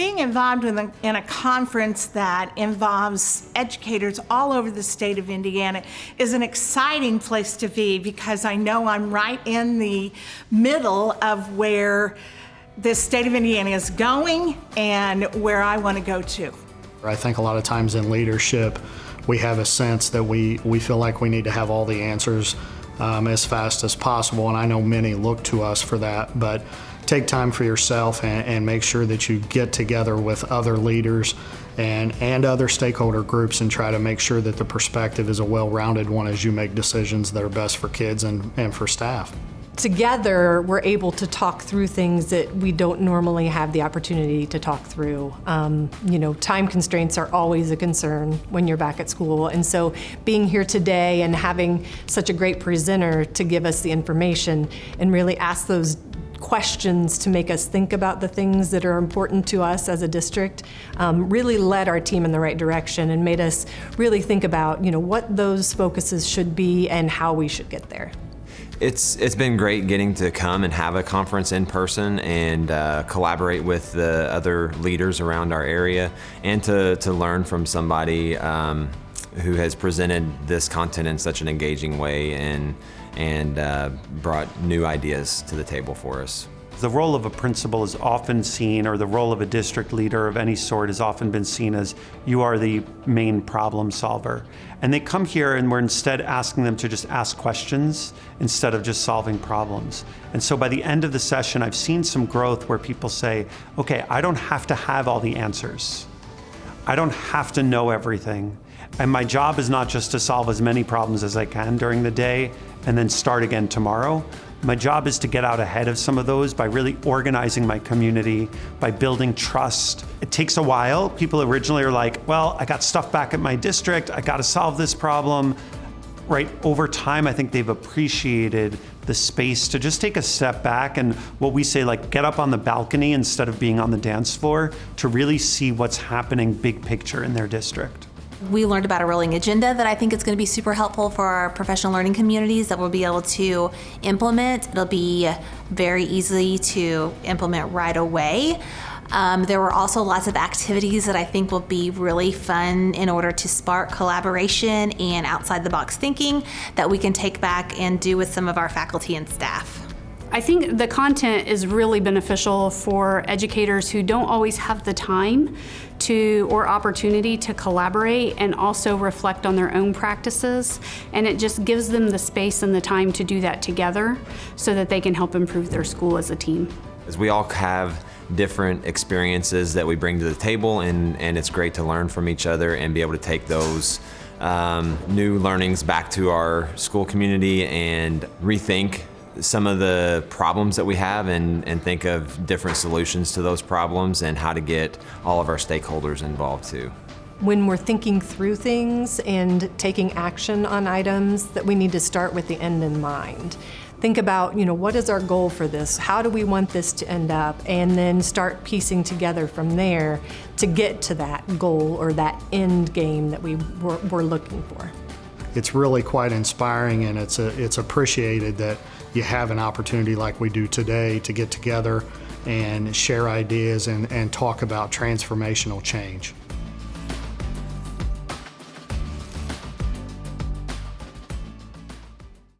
Being involved in a conference that involves educators all over the state of Indiana is an exciting place to be because I know I'm right in the middle of where the state of Indiana is going and where I want to go to. I think a lot of times in leadership, we have a sense that we feel like we need to have all the answers as fast as possible, and I know many look to us for that, but take time for yourself and make sure that you get together with other leaders and other stakeholder groups and try to make sure that the perspective is a well-rounded one as you make decisions that are best for kids and for staff. Together, we're able to talk through things that we don't normally have the opportunity to talk through. Time constraints are always a concern when you're back at school, and so being here today and having such a great presenter to give us the information and really ask those questions to make us think about the things that are important to us as a district really led our team in the right direction and made us really think about what those focuses should be and how we should get there. It's been great getting to come and have a conference in person and collaborate with the other leaders around our area and to learn from somebody who has presented this content in such an engaging way and brought new ideas to the table for us. The role of a principal is often seen, or the role of a district leader of any sort has often been seen as you are the main problem solver. And they come here and we're instead asking them to just ask questions instead of just solving problems. And so by the end of the session, I've seen some growth where people say, okay, I don't have to have all the answers. I don't have to know everything. And my job is not just to solve as many problems as I can during the day and then start again tomorrow. My job is to get out ahead of some of those by really organizing my community, by building trust. It takes a while. People originally are like, well, I got stuff back at my district, I gotta solve this problem. Right, over time, I think they've appreciated the space to just take a step back and what we say, like, get up on the balcony instead of being on the dance floor to really see what's happening big picture in their district. We learned about a rolling agenda that I think is going to be super helpful for our professional learning communities that we'll be able to implement. It'll be very easy to implement right away. There were also lots of activities that I think will be really fun in order to spark collaboration and outside the box thinking that we can take back and do with some of our faculty and staff. I think the content is really beneficial for educators who don't always have the time or opportunity to collaborate and also reflect on their own practices. And it just gives them the space and the time to do that together so that they can help improve their school as a team. As we all have different experiences that we bring to the table, and it's great to learn from each other and be able to take those new learnings back to our school community and rethink some of the problems that we have and think of different solutions to those problems and how to get all of our stakeholders involved too. When we're thinking through things and taking action on items, that we need to start with the end in mind. Think about, what is our goal for this? How do we want this to end up? And then start piecing together from there to get to that goal or that end game that we're looking for. It's really quite inspiring, and it's appreciated that you have an opportunity like we do today to get together and share ideas and talk about transformational change.